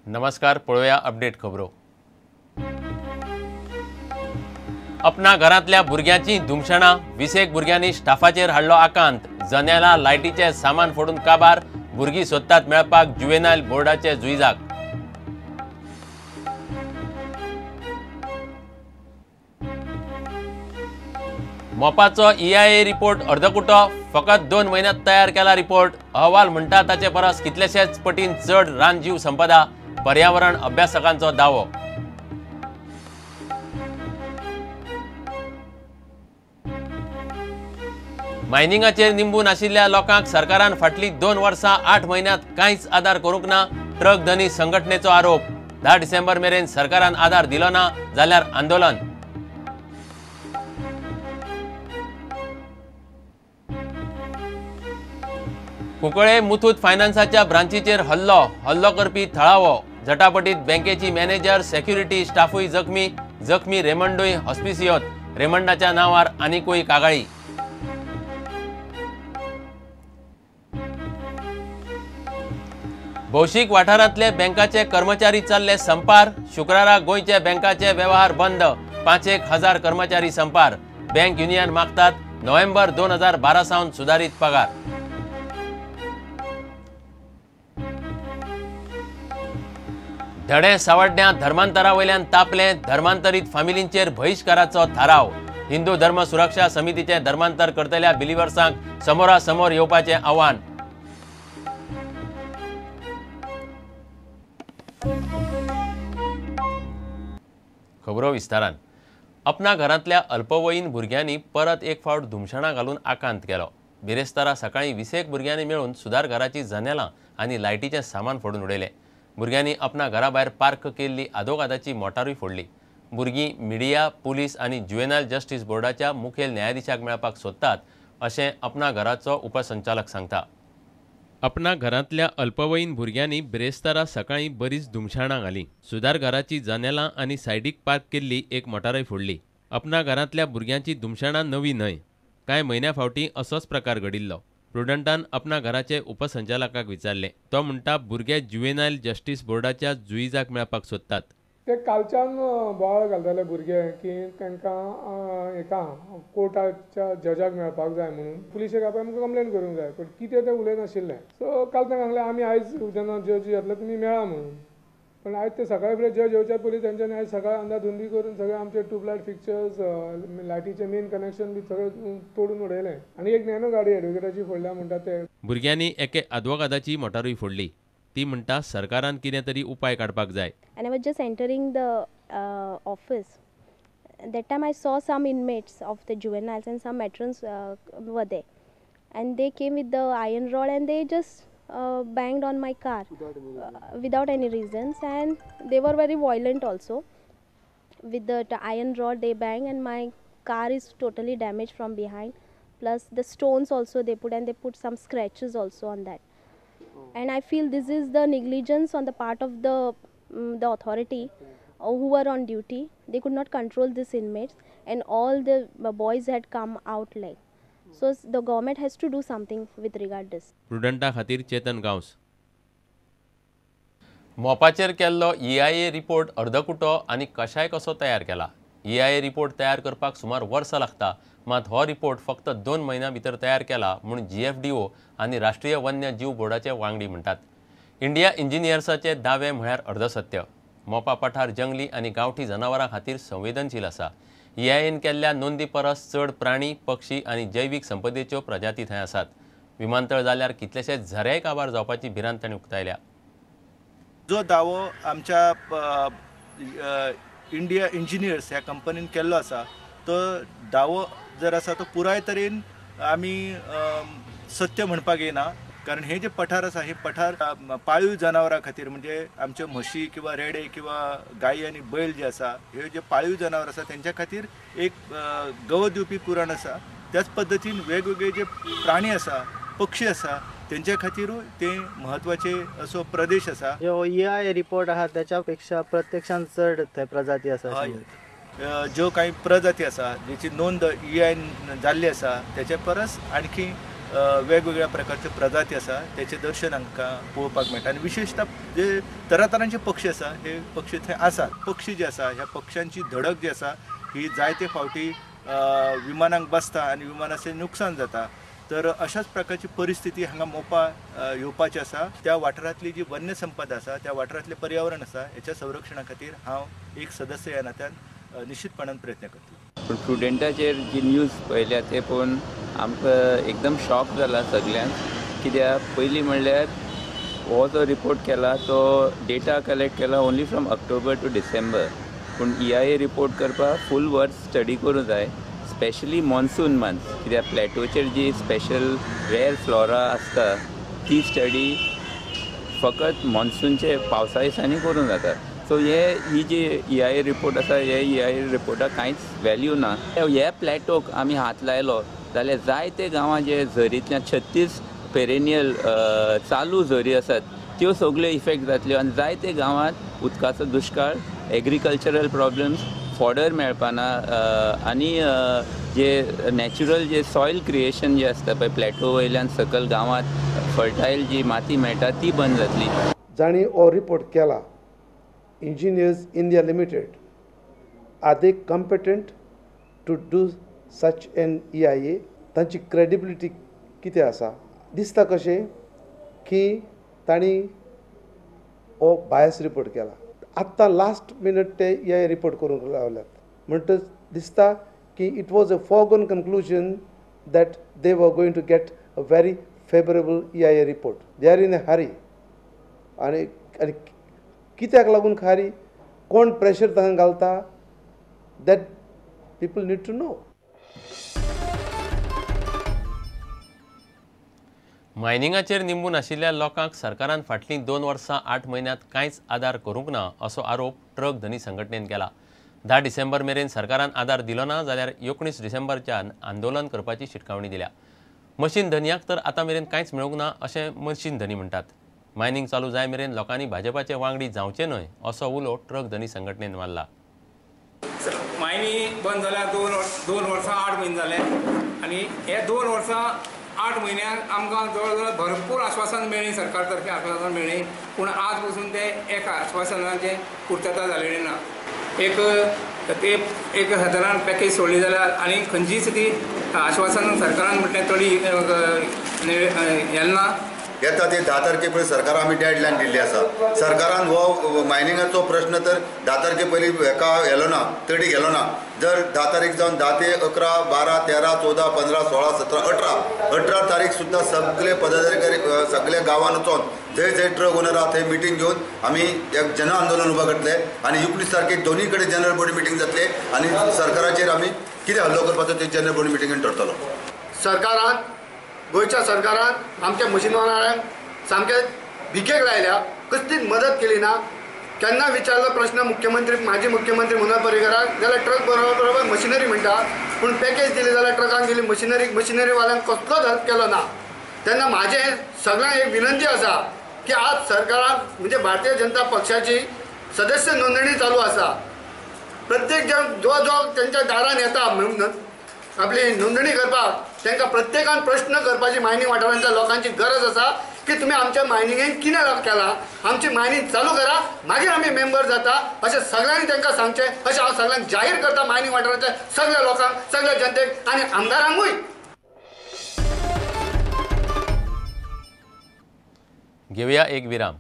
नमस्कार, पळोवया अपडेट खबरो। अपना घरांतल्या भुरग्यांची धुमशणां, 20 भुरग्यांनी स्टाफाचेर हाडलो आकांत, जनेलां लायटीचे सामान फोडून काबार, भुरगीं सोदतात मेळपाक जुवेनायल बोर्डाचे जुईजाक। मोपाचो EIA रिपोर्ट अर्दकुटो, फकत 2 म्हयन्यांत तयार केला रिपोर्ट। अहवाल म्हणटा ताचे परस कितलेशेच पटीन चड रानजीव संपदा, पर्यावरण अभ्यासकांचो दावो। मायनिंगाचेर निंबून आशिल्ल्या लोकांक सरकारान फाटली 2 वर्सां 8 म्हयन्यांत कांयच आदार करूंक ना, ट्रक धनी संघटनेचो आरोप। 10 डिसेंबर मेरेन सरकारान आदार दिलो ना जाल्यार आंदोलन। कुंकळे मुथूट फायनान्साच्या ब्रांचीचेर हल्लो करपी थळावो। झटापटीत बँकेची मॅनेजर, सेक्युरिटी स्टाफूय जखमी रेमंडूय हॉस्पिसियोत। रेमंडाच्या नांवार आनीकूय कागाळी। भौशीक वाठारांतले बँकाचे कर्मचारी चालले संपार। शुक्रारा गोंयचे बँकाचे वेव्हार बंद, 5,000 कर्मचारी संपार। बँक युनियन मागतात नोव्हेंबर 2012 सावन सुधारित पगार। धडे सावड्ड्या धर्मांतरावयल्यान तापले, धर्मांतरीत फामिलींचेर बहिष्काराचो थाराव। हिंदू धर्म सुरक्षा समितीचे धर्मांतर करतल्या बिलिव्हर्सांक समोरासमोर येवपाचे आव्हान। खबरो विस्तारान। अपना घरांतल्या अल्पवयीन भुरग्यांनी परत एक फावट धुमशणां घालून आकांत केलो। बिरेस्तारा सकाळी 20 भुरग्यांनी मेळून सुदार घराची जनेलां आनी लायटीचें सामान फोडून उडयलें। भुरग्यांनी अपना घरा भायर पार्क केल्ली आदोगादाची मोटारूय फोडली। भुरगीं मिडिया, पुलीस आनी जुवेनायल जस्टीस बोर्डाच्या मुखेल न्यायाधीशाक मेळपाक सोदतात अशें अपना घराचो उपसंचालक सांगता। अपना घरांतल्या अल्पवयीन भुरग्यांनी बिरेस्तारा सकाळी बरीच धुमशाणां घाली। सुदार घराची जनेलां आनी सायडीक पार्क केल्ली एक मोटारूय फोडली। अपना घरांतल्या भुरग्यांची धुमशाणां नवी न्हय, कांय म्हयन्या फावटी असोच प्रकार घडिल्लो। प्रुडंटान अपना घराचे उपसंचालकाक विचारले। तो म्हणटा भुरगे जुवेनायल जस्टीस बोर्डाच्या जुईजाक मेळपाक सोदतात। ते कालच्यान बोवाळ घालताले भुरगे की तांकां एका कोर्टाच्या जजाक मेळपाक जाय म्हणून पुलिशेक आमकां कंप्लेन करूंक जाय, पण कितें तें उलयनाशिल्लें। सो काल तांकां सांगलें आमी आयज जेन्ना जज येतलो तुमी मेळा म्हणून, पण आयज ते सकाळी फुडें जज येवच्या पयलीं तेंच्यांनी आयज सकाळी अंदाधुंदी करून सगळे आमचे ट्यूबलायट फिक्चर्स, लायटीचे मेन कनेक्शन बी सगळें तोडून उडयलें आनी एक नॅनो गाडी एडवोकेटाची फोडल्या म्हणटा ते। भुरग्यांनी एके आदवोगादाची मोटारूय फोडली। ती म्हणटा सरकारान कितें तरी उपाय काडपाक जाय। And I was just entering the office. That time I saw some inmates of the juveniles and some matrons were there. And they came with the iron rod and they just banged on my car without any reasons. And they were very violent also. With the iron rod they banged and my car is totally damaged from behind. Plus the stones also they put, and they put some scratches also on that. And I feel this is the negligence on the part of the authority who were on duty. They could not control these inmates and all the boys had come out like. So the government has to do something with regard this. प्रुडंटा खातीर चेतन गांवस। मोपाचेर केल्लो EIA report अर्दकुटो आनी कशाय कसो तयार केला। EIA report तयार करपाक सुमार वर्सां लागता, मात हो रिपोर्ट फक्त 2 म्हयन्यां भितर तयार केला म्हूण GFDO आनी राष्ट्रीय वन्य जीव बोर्डाचे वांगडी म्हणटात। इंडिया इंजिनियर्साचे दावे म्हळ्यार अर्धसत्य। मोपा पठार जंगली आनी गांवठी जनावरां खातीर संवेदनशील आसा। EIAन केल्ल्या नोंदी परस चड प्राणी, पक्षी आनी जैवीक संपदेच्यो प्रजाती थंय आसात। विमानतळ जाल्यार कितलेशेच झऱ्याय काबार जावपाची भिरांत ताणें उक्तायल्या। जो दावो आमच्या इंडिया इंजिनियर्स ह्या कंपनीन केल्लो आसा, तो दावो जर आसा तो पुराय तरेन आमी सत्य म्हणपाक येना। कारण हे जे पठार आसा, हे पठार पाळीव जनावरां खातीर, म्हणजे आमच्यो म्हशी किंवा रेडे किंवा गायी आनी बैल जे आसा, हे जे पाळीव जनावर आसा तेंच्या खातीर एक गवत दिवपी कुरण आसा। त्याच पद्दतीन वेगवेगळे जे प्राणी आसा, पक्षी आसा, तेंच्या खातीरूय ते म्हत्वाचे असो प्रदेश आसा। जो EIA रिपोर्ट आहा त्याच्या पेक्षा प्रत्यक्षान चड थंय प्रजाती आसा। ज्यो काही प्रजाती आसा जेची नोंद EIAन जाल्ली आसा त्याच्या परस आणखी वेगवेगळ्या प्रकारचे प्रजाती आसा त्याचे दर्शन आमकां पळोवपाक मेळटा आनी विशेषतः जे तरातरांचे पक्षी आसा हे पक्षी थंय आसात. पक्षी जे आसा ह्या पक्ष्यांची धडक जी आसा ही जायते फावटी विमानांक बसता आनी विमानाचें नुकसान जाता. तर अशाच प्रकारची परिस्थिती हांगा मोपा येवपाची आसा. त्या वाठारांतली जी वन्य संपदा आसा त्या वाठारांतलें पर्यावरण आसा हेच्या संरक्षणा खातीर हांव एक सदस्य ह्या नात्यान निश्चितपणान प्रयत्न करतलो. पण स्टुडंटाचेर जी न्यूज पळयल्या ते पळोवन आमकां एकदम शॉक जाला सगळ्यांक. कित्याक पयलीं म्हणल्यार हो जो रिपोर्ट केला तो डेटा कलेक्ट केला only from October to December. पूण EIA रिपोर्ट करपाक फूल वर्स स्टडी करूं जाय, स्पेशली मॉन्सून मंथ्स. कित्याक प्लॅटोचेर जी स्पेशल रेअर फ्लोरा आसता ती स्टडी फकत मॉन्सूनचे पावसा दिसांनी करूं जाता. सो ही जी EIA रिपोर्ट आसा हे EIA रिपोर्टाक कांयच व्हॅल्यू ना. ह्या प्लॅटोक आमी हात लायलो जाल्यार जायते गांवां जे झरींतल्यान 36 पेरेनियल चालू झरी आसात त्यो सगळ्यो इफेक्ट जातल्यो आनी जायते गांवांत उदकाचो दुश्काळ, एग्रीकल्चरल प्रॉब्लम्स, फॉडर मेळपाना आनी जे नॅचरल जे सॉयल क्रिएशन जे आसता पळय प्लॅटो वयल्यान सकयल गांवांत फर्टायल जी माती मेळटा ती बंद जातली. जाणी हो रिपोर्ट केला Engineers India Limited, are they competent to do such an EIA? तांची credibility कितें आसा? दिसता कशें की तांणी हो बायस रिपोर्ट केला. आत्तां लास्ट मिनट ते EIA रिपोर्ट करूंक लावल्यात म्हणटच दिसता की it was a foregone conclusion that they were going to get a very favourable EIA report. They are in a hurry. आनी कित्याक लागून खारी, कोण प्रेशर तांकां घालता, that people need to know. मायनिंगाचेर निंबून आशिल्ल्या लोकांक सरकारान फाटलीं 2 वर्सां 8 म्हयन्यांत कांयच आदार करूंक ना असो आरोप ट्रक धनी संघटनेन केला. 10 डिसेंबर मेरेन सरकारान आदार दिलो ना जाल्यार 19 डिसेंबरच्यान आंदोलन करपाची शिटकावणी दिल्या. मशीन धनियाक तर आतां मेरेन कांयच मेळूंक ना अशें मशीन धनी म्हणटात. मायनिंग चालू जाय मेरेन लोकांनी भाजपाचे वांगडी जावचे न्हय असो उलो ट्रक धनी संघटनेन मारला. मायनिंग बंद जाल्यार 2 वर्सां 8 म्हयने जाले आनी हे 2 वर्सां 8 म्हयन्यांक आमकां जवळ जवळ भरपूर आश्वासन मेळ्ळीं, सरकार तर्फे आश्वासन मेळ्ळीं, पूण आज पसून ते एका आश्वासनाची पूर्तता जालेली ना. एक हजारान पॅकेज सोडली जाल्यार आनी खंयचीच ती आश्वासन सरकारान म्हटलें तरी येना. येता ती 10 तारखे पयलीं सरकारान आमी डेडलायन दिल्ली आसा. सरकारान हो मायनिंगाचो प्रश्न तर 10 तारखे पयलीं हेका गेलो ना, तडी गेलो ना. जर 10 तारीख जावन 10 ते 11, 12, 13, 14, 15, 16, 17, 18 तारीख सुद्दां सगळे पदाधिकारी सगळ्या गांवांत वचून जंय जंय ट्रक ओनर आहा थंय मिटींग घेवन आमी एक जन आंदोलन उबा करतले आनी 19 तारखेक दोनूय कडेन जनरल बॉडी मिटींग जातले आनी सरकाराचेर आमी कितें हल्लो करपाचो ते जनरल बॉडी मिटींगेन ठरतलो. सरकारान गोंयच्या सरकारान आमच्या मशीनवाल्यांक सामके भिकेक लायल्या, कसलीच मदत केली ना. केन्ना विचारलो प्रश्न मुख्यमंत्री माजी मुख्यमंत्री मनोहर पर्रीकाराक जाल्यार ट्रक बरोबर मशिनरी म्हणटा, पूण पॅकेज दिली जाल्यार ट्रकान दिली मशिनरीवाल्यांक कसलोच हेल्प केलो ना. तेन्ना म्हाजें सगळ्यांक एक विनंती आसा की आज सरकारान म्हणजे भारतीय जनता पक्षाची सदस्य नोंदणी चालू आसा. प्रत्येक जण जो त्यांच्या दारान येता आपली नोंदणी करपाक तांकां प्रत्येकान प्रश्न करपाची मायनिंग वाठारांतल्या लोकांची गरज आसा की तुमी आमच्या मायनिंगेन कितें केलां, आमची मायनिंग चालू करा, मागीर आमी मेंबर जाता अशें सगळ्यांनी तांकां सांगचें अशें हांव सगळ्यांक जाहीर करता. मायनिंग वाठारांतल्या सगळ्या लोकांक, सगळ्या जनतेक आनी आमदारांकूय. घेवया एक विराम.